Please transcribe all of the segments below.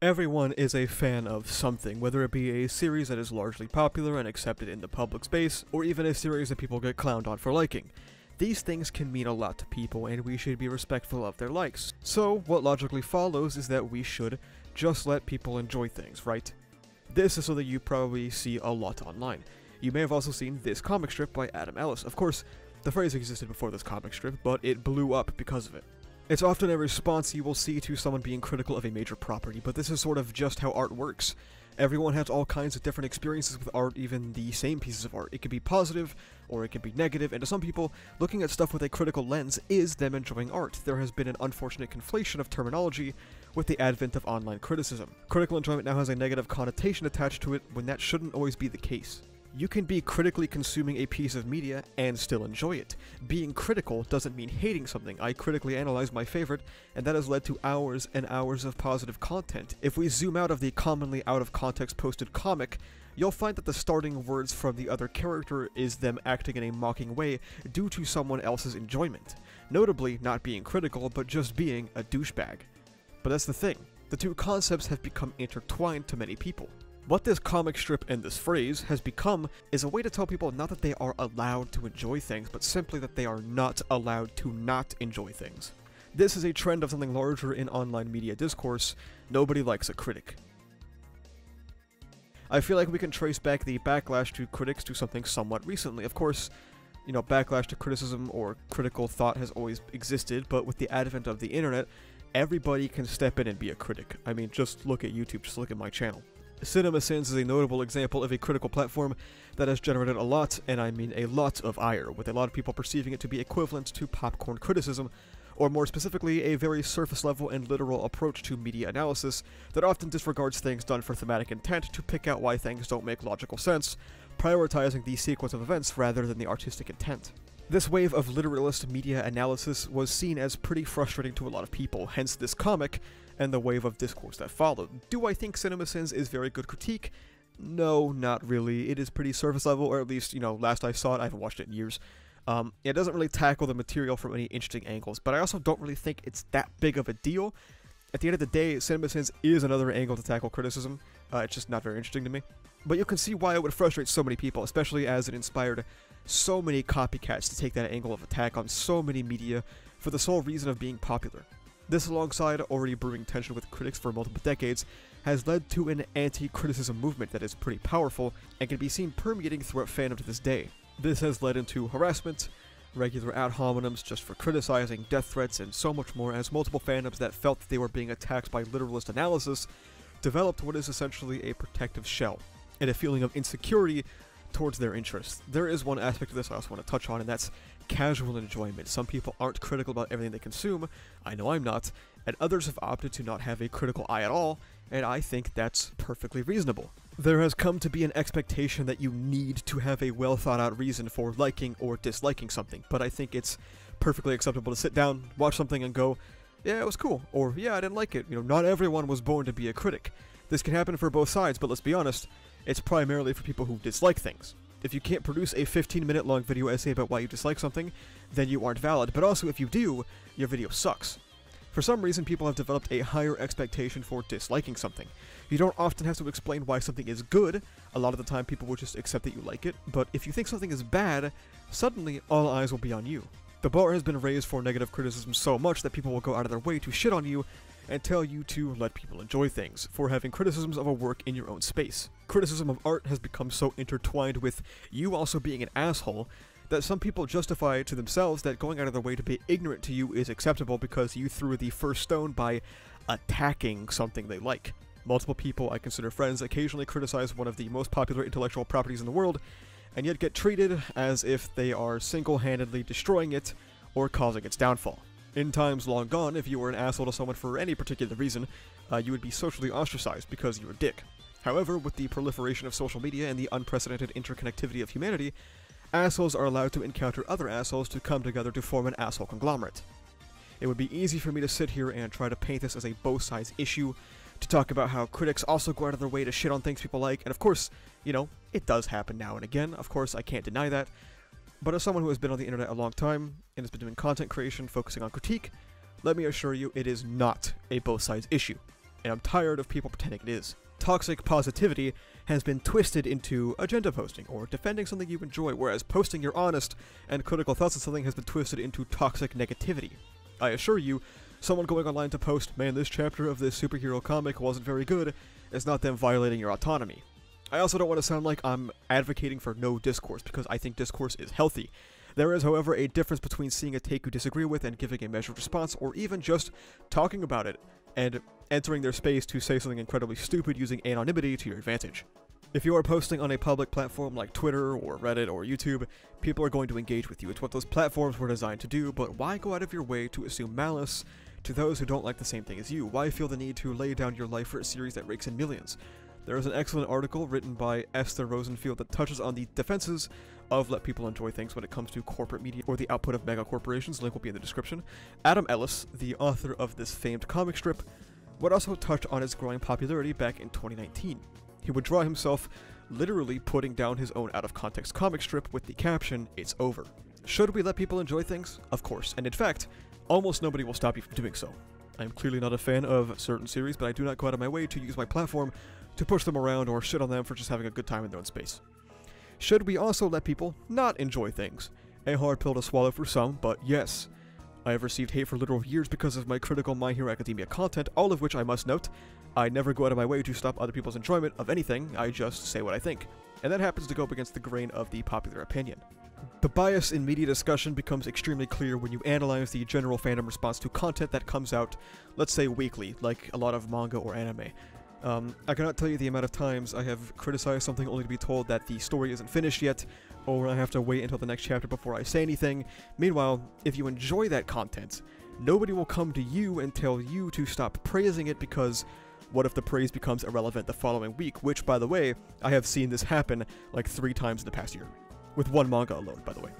Everyone is a fan of something, whether it be a series that is largely popular and accepted in the public space, or even a series that people get clowned on for liking. These things can mean a lot to people, and we should be respectful of their likes. So, what logically follows is that we should just let people enjoy things, right? This is something you probably see a lot online. You may have also seen this comic strip by Adam Ellis. Of course, the phrase existed before this comic strip, but it blew up because of it. It's often a response you will see to someone being critical of a major property, but this is sort of just how art works. Everyone has all kinds of different experiences with art, even the same pieces of art. It can be positive, or it can be negative, and to some people, looking at stuff with a critical lens is them enjoying art. There has been an unfortunate conflation of terminology with the advent of online criticism. Critical enjoyment now has a negative connotation attached to it when that shouldn't always be the case. You can be critically consuming a piece of media and still enjoy it. Being critical doesn't mean hating something. I critically analyze my favorite, and that has led to hours and hours of positive content. If we zoom out of the commonly out of context posted comic, you'll find that the starting words from the other character is them acting in a mocking way due to someone else's enjoyment. Notably, not being critical, but just being a douchebag. But that's the thing. The two concepts have become intertwined to many people. What this comic strip and this phrase has become is a way to tell people not that they are allowed to enjoy things, but simply that they are not allowed to not enjoy things. This is a trend of something larger in online media discourse. Nobody likes a critic. I feel like we can trace back the backlash to critics to something somewhat recently. Of course, backlash to criticism or critical thought has always existed, but with the advent of the internet, everybody can step in and be a critic. I mean, just look at YouTube, just look at my channel. CinemaSins is a notable example of a critical platform that has generated a lot, and I mean a lot of ire, with a lot of people perceiving it to be equivalent to popcorn criticism, or more specifically, a very surface-level and literal approach to media analysis that often disregards things done for thematic intent to pick out why things don't make logical sense, prioritizing the sequence of events rather than the artistic intent. This wave of literalist media analysis was seen as pretty frustrating to a lot of people, hence this comic, and the wave of discourse that followed. Do I think CinemaSins is very good critique? No, not really. It is pretty surface level, or at least, last I saw it, I haven't watched it in years. It doesn't really tackle the material from any interesting angles, but I also don't really think it's that big of a deal. At the end of the day, CinemaSins is another angle to tackle criticism. It's just not very interesting to me. But you can see why it would frustrate so many people, especially as it inspired so many copycats to take that angle of attack on so many media for the sole reason of being popular. This, alongside already brewing tension with critics for multiple decades, has led to an anti-criticism movement that is pretty powerful and can be seen permeating throughout fandom to this day. This has led into harassment, regular ad hominems just for criticizing, death threats, and so much more, as multiple fandoms that felt that they were being attacked by literalist analysis developed what is essentially a protective shell, and a feeling of insecurity towards their interests. There is one aspect of this I also want to touch on, and that's casual enjoyment. Some people aren't critical about everything they consume, I know I'm not, and others have opted to not have a critical eye at all, and I think that's perfectly reasonable. There has come to be an expectation that you need to have a well thought out reason for liking or disliking something, but I think it's perfectly acceptable to sit down, watch something and go, yeah, it was cool, or yeah, I didn't like it. Not everyone was born to be a critic. This can happen for both sides, but let's be honest, it's primarily for people who dislike things. If you can't produce a 15-minute long video essay about why you dislike something, then you aren't valid, but also if you do, your video sucks. For some reason, people have developed a higher expectation for disliking something. You don't often have to explain why something is good. A lot of the time people will just accept that you like it, but if you think something is bad, suddenly all eyes will be on you. The bar has been raised for negative criticism so much that people will go out of their way to shit on you and tell you to let people enjoy things, for having criticisms of a work in your own space. Criticism of art has become so intertwined with you also being an asshole that some people justify it to themselves that going out of their way to be ignorant to you is acceptable because you threw the first stone by attacking something they like. Multiple people I consider friends occasionally criticize one of the most popular intellectual properties in the world, and yet get treated as if they are single-handedly destroying it or causing its downfall. In times long gone, if you were an asshole to someone for any particular reason, you would be socially ostracized because you were a dick. However, with the proliferation of social media and the unprecedented interconnectivity of humanity, assholes are allowed to encounter other assholes to come together to form an asshole conglomerate. It would be easy for me to sit here and try to paint this as a both sides issue, to talk about how critics also go out of their way to shit on things people like, and of course, it does happen now and again, of course I can't deny that, but as someone who has been on the internet a long time, and has been doing content creation focusing on critique, let me assure you it is not a both sides issue. and I'm tired of people pretending it is. Toxic positivity has been twisted into agenda posting, or defending something you enjoy, whereas posting your honest and critical thoughts on something has been twisted into toxic negativity. I assure you, someone going online to post, "Man, this chapter of this superhero comic wasn't very good," is not them violating your autonomy. I also don't want to sound like I'm advocating for no discourse, because I think discourse is healthy. There is, however, a difference between seeing a take you disagree with and giving a measured response, or even just talking about it and entering their space to say something incredibly stupid using anonymity to your advantage. If you are posting on a public platform like Twitter or Reddit or YouTube, people are going to engage with you. It's what those platforms were designed to do, but why go out of your way to assume malice to those who don't like the same thing as you? Why feel the need to lay down your life for a series that rakes in millions? There is an excellent article written by Esther Rosenfield that touches on the defenses of let people enjoy things when it comes to corporate media or the output of mega corporations. Link will be in the description. Adam Ellis, the author of this famed comic strip, would also touch on its growing popularity back in 2019. He would draw himself literally putting down his own out-of-context comic strip with the caption, "It's over." Should we let people enjoy things? Of course, and in fact, almost nobody will stop you from doing so. I am clearly not a fan of certain series, but I do not go out of my way to use my platform to push them around or shit on them for just having a good time in their own space. Should we also let people not enjoy things? A hard pill to swallow for some, but yes. I have received hate for literal years because of my critical My Hero Academia content, all of which I must note, I never go out of my way to stop other people's enjoyment of anything, I just say what I think. And that happens to go up against the grain of the popular opinion. The bias in media discussion becomes extremely clear when you analyze the general fandom response to content that comes out, let's say weekly, like a lot of manga or anime. I cannot tell you the amount of times I have criticized something only to be told that the story isn't finished yet, or I have to wait until the next chapter before I say anything. Meanwhile, if you enjoy that content, nobody will come to you and tell you to stop praising it, because what if the praise becomes irrelevant the following week? Which, by the way, I have seen this happen like 3 times in the past year. With one manga alone, by the way.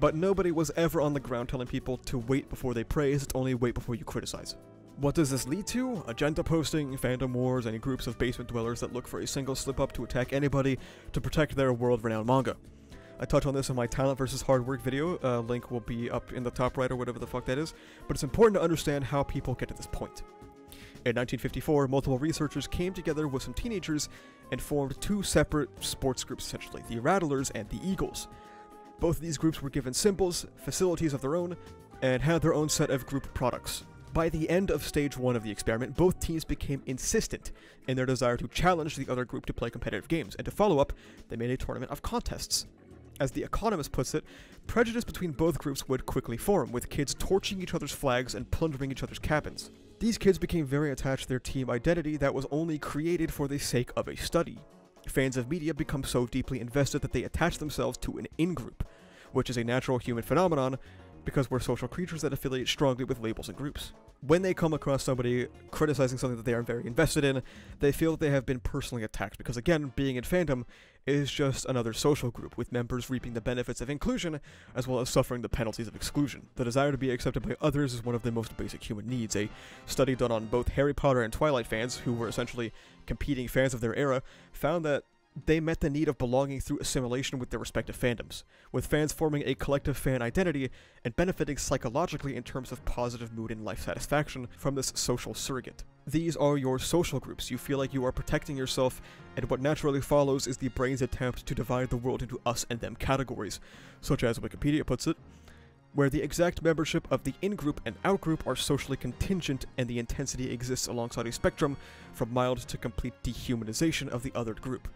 But nobody was ever on the ground telling people to wait before they praise, it's only wait before you criticize. What does this lead to? Agenda posting, fandom wars, and groups of basement dwellers that look for a single slip-up to attack anybody to protect their world-renowned manga. I touch on this in my talent versus hard work video, link will be up in the top right or whatever the fuck that is, but it's important to understand how people get to this point. In 1954, multiple researchers came together with some teenagers and formed 2 separate sports groups essentially, the Rattlers and the Eagles. Both of these groups were given symbols, facilities of their own, and had their own set of group products. By the end of stage 1 of the experiment, both teams became insistent in their desire to challenge the other group to play competitive games, and to follow up, they made a tournament of contests. As The Economist puts it, prejudice between both groups would quickly form, with kids torching each other's flags and plundering each other's cabins. These kids became very attached to their team identity that was only created for the sake of a study. Fans of media become so deeply invested that they attach themselves to an in-group, which is a natural human phenomenon, because we're social creatures that affiliate strongly with labels and groups. When they come across somebody criticizing something that they are very invested in, they feel that they have been personally attacked, because again, being in fandom is just another social group, with members reaping the benefits of inclusion, as well as suffering the penalties of exclusion. The desire to be accepted by others is one of the most basic human needs. A study done on both Harry Potter and Twilight fans, who were essentially competing fans of their era, found that they met the need of belonging through assimilation with their respective fandoms, with fans forming a collective fan identity and benefiting psychologically in terms of positive mood and life satisfaction from this social surrogate. These are your social groups. You feel like you are protecting yourself, and what naturally follows is the brain's attempt to divide the world into us and them categories, such as Wikipedia puts it, where the exact membership of the in-group and out-group are socially contingent, and the intensity exists alongside a spectrum from mild to complete dehumanization of the othered group.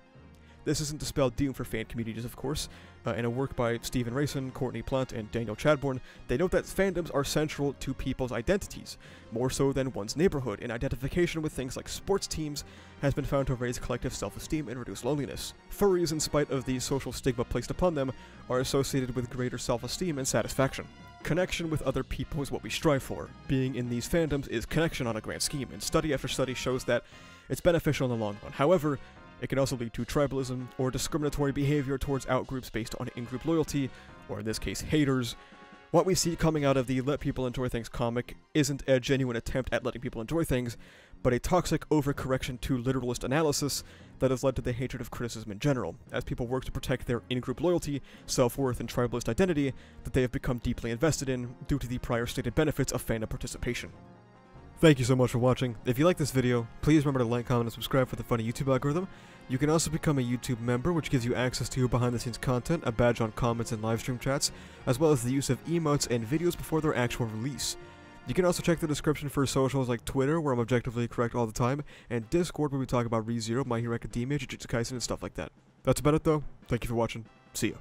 This isn't to spell doom for fan communities, of course. In a work by Stephen Rayson, Courtney Plant, and Daniel Chadbourne, they note that fandoms are central to people's identities, more so than one's neighborhood, and identification with things like sports teams has been found to raise collective self-esteem and reduce loneliness. Furries, in spite of the social stigma placed upon them, are associated with greater self-esteem and satisfaction. Connection with other people is what we strive for. Being in these fandoms is connection on a grand scheme, and study after study shows that it's beneficial in the long run. However, it can also lead to tribalism or discriminatory behavior towards outgroups based on in-group loyalty, or in this case, haters. What we see coming out of the Let People Enjoy Things comic isn't a genuine attempt at letting people enjoy things, but a toxic overcorrection to literalist analysis that has led to the hatred of criticism in general, as people work to protect their in-group loyalty, self-worth, and tribalist identity that they have become deeply invested in due to the prior stated benefits of fandom participation. Thank you so much for watching. If you like this video, please remember to like, comment, and subscribe for the funny YouTube algorithm. You can also become a YouTube member, which gives you access to behind-the-scenes content, a badge on comments and livestream chats, as well as the use of emotes and videos before their actual release. You can also check the description for socials like Twitter, where I'm objectively correct all the time, and Discord, where we talk about ReZero, My Hero Academia, Jujutsu Kaisen, and stuff like that. That's about it though. Thank you for watching. See ya.